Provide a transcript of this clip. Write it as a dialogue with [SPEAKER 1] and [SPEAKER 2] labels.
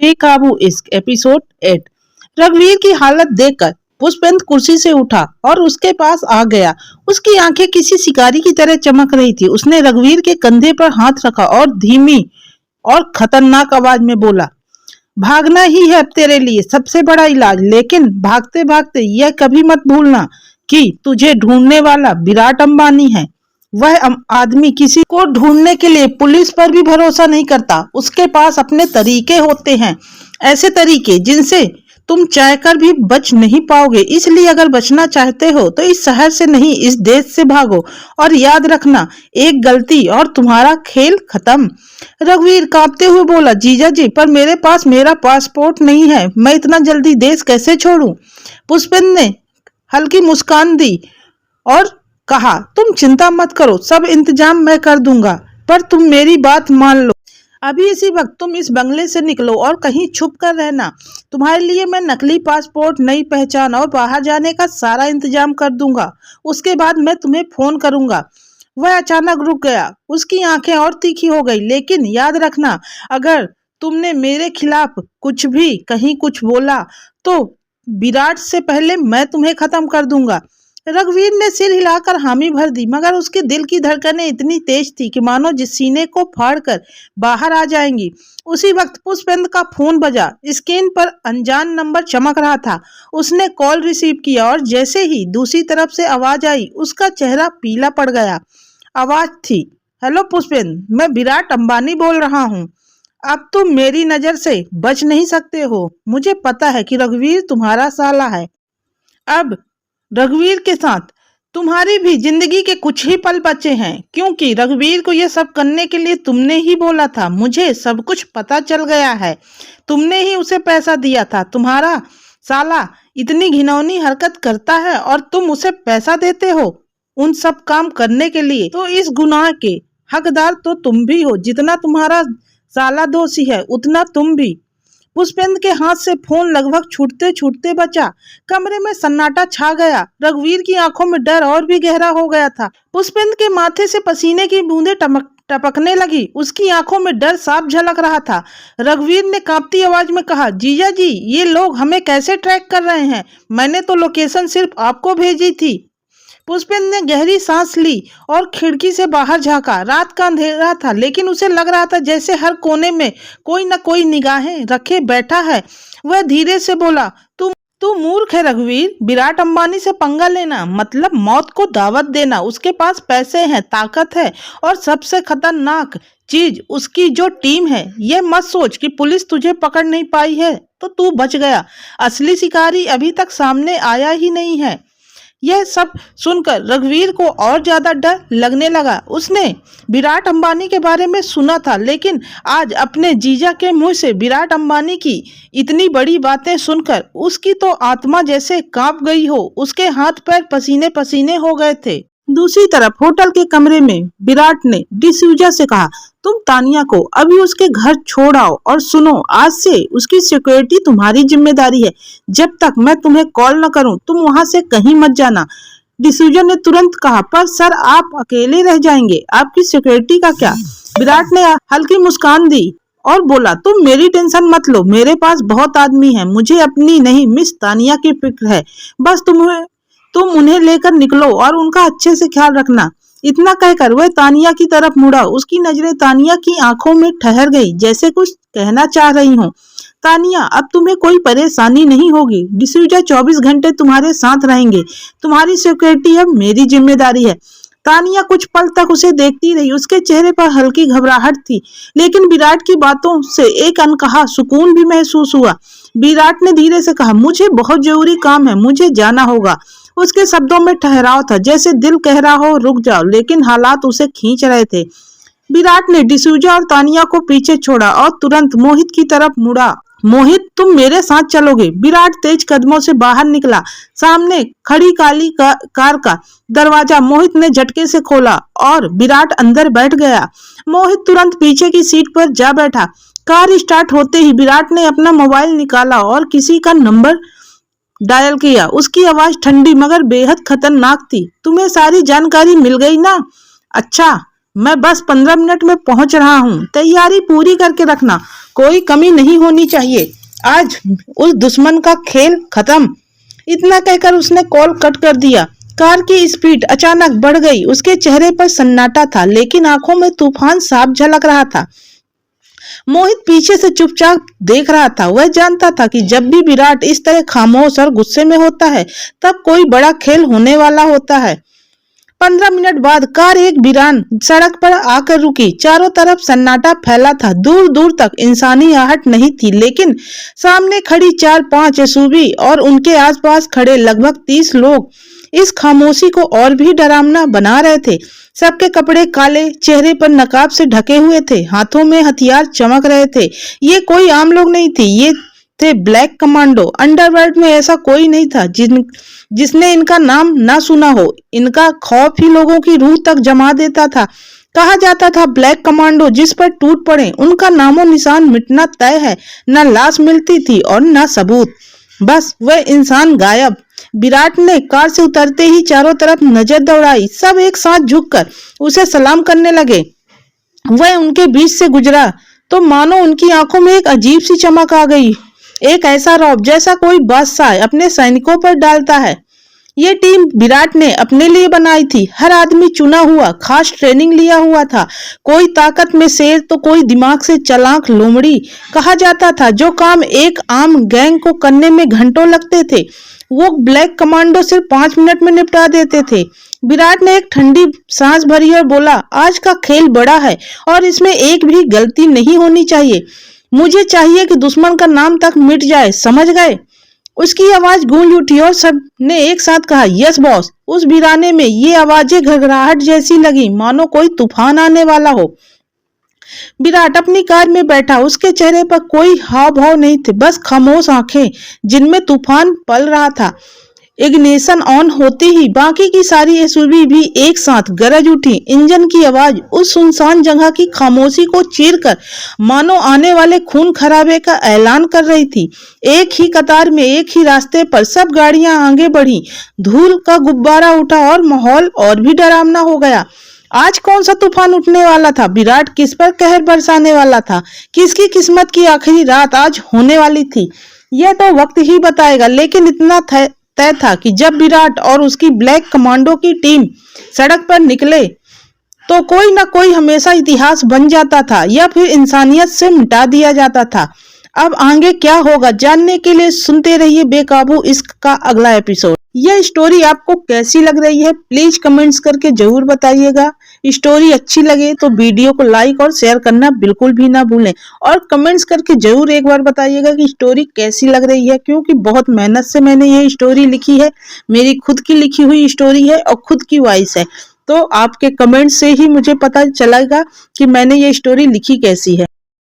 [SPEAKER 1] बेकाबू इश्क एपिसोड 8। रघुवीर की हालत देखकर पुष्पेंद्र कुर्सी से उठा और उसके पास आ गया। उसकी आंखें किसी शिकारी की तरह चमक रही थी। उसने रघुवीर के कंधे पर हाथ रखा और धीमी और खतरनाक आवाज में बोला, भागना ही है अब तेरे लिए सबसे बड़ा इलाज, लेकिन भागते भागते यह कभी मत भूलना कि तुझे ढूंढने वाला विराट अंबानी है। वह आदमी किसी को ढूंढने के लिए पुलिस पर भी भरोसा नहीं करता। उसके पास अपने तरीके होते हैं, ऐसे तरीके जिनसे तुम चाहकर भी बच नहीं पाओगे। इसलिए अगर बचना चाहते हो तो इस शहर से नहीं, इस देश से भागो। और याद रखना, एक गलती और तुम्हारा खेल खत्म। रघुवीर कांपते हुए बोला, जीजा जी, पर मेरे पास मेरा पासपोर्ट नहीं है, मैं इतना जल्दी देश कैसे छोड़ूं? पुष्पेंद्र ने हल्की मुस्कान दी और कहा, तुम चिंता मत करो, सब इंतजाम मैं कर दूंगा, पर तुम मेरी बात मान लो। अभी इसी वक्त तुम इस बंगले से निकलो और कहीं छुप कर रहना। तुम्हारे लिए मैं नकली पासपोर्ट, नई पहचान और बाहर जाने का सारा इंतजाम कर दूंगा। उसके बाद मैं तुम्हें फोन करूंगा। वह अचानक रुक गया। उसकी आंखें और तीखी हो गई। लेकिन याद रखना, अगर तुमने मेरे खिलाफ कुछ भी कहीं कुछ बोला तो विराट से पहले मैं तुम्हें खत्म कर दूंगा। रघुवीर ने सिर हिलाकर हामी भर दी, मगर उसके दिल की धड़कनें इतनी तेज थी कि मानो जिस सीने को फाड़कर बाहर आ जाएंगी। उसी वक्त पुष्पेंद्र का फोन बजा। स्क्रीन पर अनजान नंबर चमक रहा था। उसने कॉल रिसीव किया और जैसे ही दूसरी तरफ से आवाज आई, उसका चेहरा पीला पड़ गया। आवाज थी, हेलो पुष्पेंद्र, मैं विराट अंबानी बोल रहा हूँ। अब तुम मेरी नजर से बच नहीं सकते हो। मुझे पता है कि रघुवीर तुम्हारा साला है। अब रघुवीर के साथ तुम्हारी भी जिंदगी के कुछ ही पल बचे हैं, क्योंकि रघुवीर को यह सब करने के लिए तुमने ही बोला था। मुझे सब कुछ पता चल गया है। तुमने ही उसे पैसा दिया था। तुम्हारा साला इतनी घिनौनी हरकत करता है और तुम उसे पैसा देते हो उन सब काम करने के लिए। तो इस गुनाह के हकदार तो तुम भी हो। जितना तुम्हारा साला दोषी है उतना तुम भी। पुष्पेंद्र के हाथ से फोन लगभग छूटते छूटते बचा। कमरे में सन्नाटा छा गया। रघुवीर की आंखों में डर और भी गहरा हो गया था। पुष्पेंद्र के माथे से पसीने की बूंदें टपकने लगी। उसकी आंखों में डर साफ झलक रहा था। रघुवीर ने कांपती आवाज में कहा, जीजा जी, ये लोग हमें कैसे ट्रैक कर रहे हैं? मैंने तो लोकेशन सिर्फ आपको भेजी थी। पुष्पेंद्र ने गहरी सांस ली और खिड़की से बाहर झांका। रात का अंधेरा था, लेकिन उसे लग रहा था जैसे हर कोने में कोई न कोई निगाहें रखे बैठा है। वह धीरे से बोला, तू मूर्ख है रघुवीर। विराट अंबानी से पंगा लेना मतलब मौत को दावत देना। उसके पास पैसे हैं, ताकत है और सबसे खतरनाक चीज उसकी जो टीम है। यह मत सोच कि पुलिस तुझे पकड़ नहीं पाई है तो तू बच गया। असली शिकारी अभी तक सामने आया ही नहीं है। यह सब सुनकर रघुवीर को और ज्यादा डर लगने लगा। उसने विराट अंबानी के बारे में सुना था, लेकिन आज अपने जीजा के मुंह से विराट अंबानी की इतनी बड़ी बातें सुनकर उसकी तो आत्मा जैसे कांप गई हो। उसके हाथ पैर पसीने पसीने हो गए थे। दूसरी तरफ होटल के कमरे में विराट ने डिसूजा से कहा, तुम तानिया को अभी उसके घर छोड़ आओ और सुनो, आज से उसकी सिक्योरिटी तुम्हारी जिम्मेदारी है। जब तक मैं तुम्हें कॉल न करूं तुम वहां से कहीं मत जाना। डिसूजा ने तुरंत कहा, पर सर आप अकेले रह जाएंगे, आपकी सिक्योरिटी का क्या? विराट ने हल्की मुस्कान दी और बोला, तुम मेरी टेंशन मत लो, मेरे पास बहुत आदमी है। मुझे अपनी नहीं, मिस तानिया की फिक्र है। बस तुम उन्हें लेकर निकलो और उनका अच्छे से ख्याल रखना। इतना कहकर वह तानिया की तरफ मुड़ा। उसकी नजरें तानिया की आंखों में ठहर गई, जैसे कुछ कहना चाह रही हो। तानिया, अब तुम्हें कोई परेशानी नहीं होगी। डिसूजा 24 घंटे तुम्हारे साथ रहेंगे। तुम्हारी सिक्योरिटी अब मेरी जिम्मेदारी है। तानिया कुछ पल तक उसे देखती रही। उसके चेहरे पर हल्की घबराहट थी, लेकिन विराट की बातों से एक अनकहा सुकून भी महसूस हुआ। विराट ने धीरे से कहा, मुझे बहुत जरूरी काम है, मुझे जाना होगा। उसके शब्दों में ठहराव था, जैसे दिल कह रहा हो रुक जाओ, लेकिन हालात उसे खींच रहे थे। विराट ने डिसूजा और तानिया को पीछे छोड़ा और तुरंत मोहित की तरफ मुड़ा। मोहित, तुम मेरे साथ चलोगे? विराट तेज कदमों से बाहर निकला। सामने खड़ी काली कार का दरवाजा मोहित ने झटके से खोला और विराट अंदर बैठ गया। मोहित तुरंत पीछे की सीट पर जा बैठा। कार स्टार्ट होते ही विराट ने अपना मोबाइल निकाला और किसी का नंबर डायल किया। उसकी आवाज ठंडी मगर बेहद खतरनाक थी। तुम्हें सारी जानकारी मिल गई ना? अच्छा, मैं बस 15 मिनट में पहुंच रहा हूँ, तैयारी पूरी करके रखना, कोई कमी नहीं होनी चाहिए, आज उस दुश्मन का खेल खत्म। इतना कहकर उसने कॉल कट कर दिया। कार की स्पीड अचानक बढ़ गई। उसके चेहरे पर सन्नाटा था, लेकिन आंखों में तूफान साफ झलक रहा था। मोहित पीछे से चुपचाप देख रहा था। वह जानता था कि जब भी विराट इस तरह खामोश और गुस्से में होता है, तब कोई बड़ा खेल होने वाला होता है। 15 मिनट बाद कार एक वीरान सड़क पर आकर रुकी। चारों तरफ सन्नाटा फैला था, दूर दूर तक इंसानी आहट नहीं थी, लेकिन सामने खड़ी 4-5 एसयूवी और उनके आसपास खड़े लगभग 30 लोग इस खामोशी को और भी डरावना बना रहे थे। सबके कपड़े काले, चेहरे पर नकाब से ढके हुए थे, हाथों में हथियार चमक रहे थे। ये कोई आम लोग नहीं थे, ये थे ब्लैक कमांडो। अंडरवर्ल्ड में ऐसा कोई नहीं था जिसने इनका नाम ना सुना हो। इनका खौफ ही लोगों की रूह तक जमा देता था। कहा जाता था ब्लैक कमांडो जिस पर टूट पड़े उनका नामो निशान मिटना तय है। न लाश मिलती थी और न सबूत, बस वह इंसान गायब। विराट ने कार से उतरते ही चारों तरफ नजर दौड़ाई। सब एक साथ झुककर उसे सलाम करने लगे। वह उनके बीच से गुजरा तो मानो उनकी आंखों में एक अजीब सी चमक आ गई, एक ऐसा रौब जैसा कोई बादशाह अपने सैनिकों पर डालता है। ये टीम विराट ने अपने लिए बनाई थी। हर आदमी चुना हुआ, खास ट्रेनिंग लिया हुआ था। कोई ताकत में शेर तो कोई दिमाग से चालाक लोमड़ी। कहा जाता था जो काम एक आम गैंग को करने में घंटों लगते थे, वो ब्लैक कमांडो सिर्फ 5 मिनट में निपटा देते थे। विराट ने एक ठंडी सांस भरी और बोला, आज का खेल बड़ा है और इसमें एक भी गलती नहीं होनी चाहिए। मुझे चाहिए कि दुश्मन का नाम तक मिट जाए, समझ गए? उसकी आवाज गूंज उठी और सब ने एक साथ कहा, यस बॉस। उस वीराने में ये आवाजें घरघराहट जैसी लगी, मानो कोई तूफान आने वाला हो। विराट अपनी कार में बैठा। उसके चेहरे पर कोई हाव भाव नहीं थे, बस खामोश आंखें जिनमें तूफान पल रहा था। इग्निशन ऑन होते ही बाकी की सारी एसयूवी भी एक साथ गरज उठी। इंजन की आवाज उस सुनसान जगह की खामोशी को चीरकर मानो आने वाले खून खराबे का ऐलान कर रही थी। एक ही कतार में, एक ही रास्ते पर सब गाड़ियां आगे बढ़ी। धूल का गुब्बारा उठा और माहौल और भी डरावना हो गया। आज कौन सा तूफान उठने वाला था? विराट किस पर कहर बरसाने वाला था? किसकी किस्मत की आखिरी रात आज होने वाली थी? यह तो वक्त ही बताएगा, लेकिन इतना तय था कि जब विराट और उसकी ब्लैक कमांडो की टीम सड़क पर निकले तो कोई ना कोई हमेशा इतिहास बन जाता था या फिर इंसानियत से मिटा दिया जाता था। अब आगे क्या होगा जानने के लिए सुनते रहिए बेकाबू इश्क का अगला एपिसोड। यह स्टोरी आपको कैसी लग रही है प्लीज कमेंट्स करके जरूर बताइएगा। स्टोरी अच्छी लगे तो वीडियो को लाइक और शेयर करना बिल्कुल भी ना भूलें और कमेंट्स करके जरूर एक बार बताइएगा कि स्टोरी कैसी लग रही है, क्योंकि बहुत मेहनत से मैंने ये स्टोरी लिखी है। मेरी खुद की लिखी हुई स्टोरी है और खुद की वॉइस है, तो आपके कमेंट से ही मुझे पता चलेगा कि मैंने ये स्टोरी लिखी कैसी है।